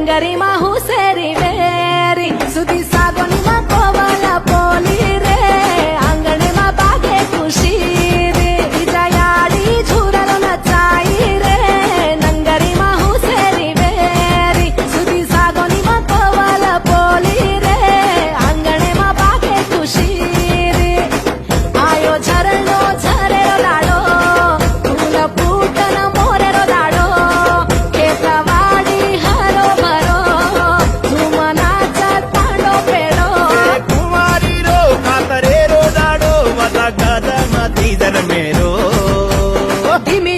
નંગરીમાં હુસેરી very સુધી સાગોનીમાં કોવાલા poly રે આંગણેમાં બાગે ખુશી રે જયાડી ઝુરલો નચાઈ રે નંગરીમાં હુસેરી વેરી સુધી સાગોનીમાં કોવાલા પોલી રે આંગણેમાં બાગે ખુશી રે આયો ઝરણો ઝરેરો લાડો ફૂલ ફૂટન મોરેરો દાડો ખેતવાડી હરો ભરો ઝૂમ નાચત પાંડો પેડો కుమారిరో కాతరేరో దాడో వద గద మతి జనమేరో ધીમી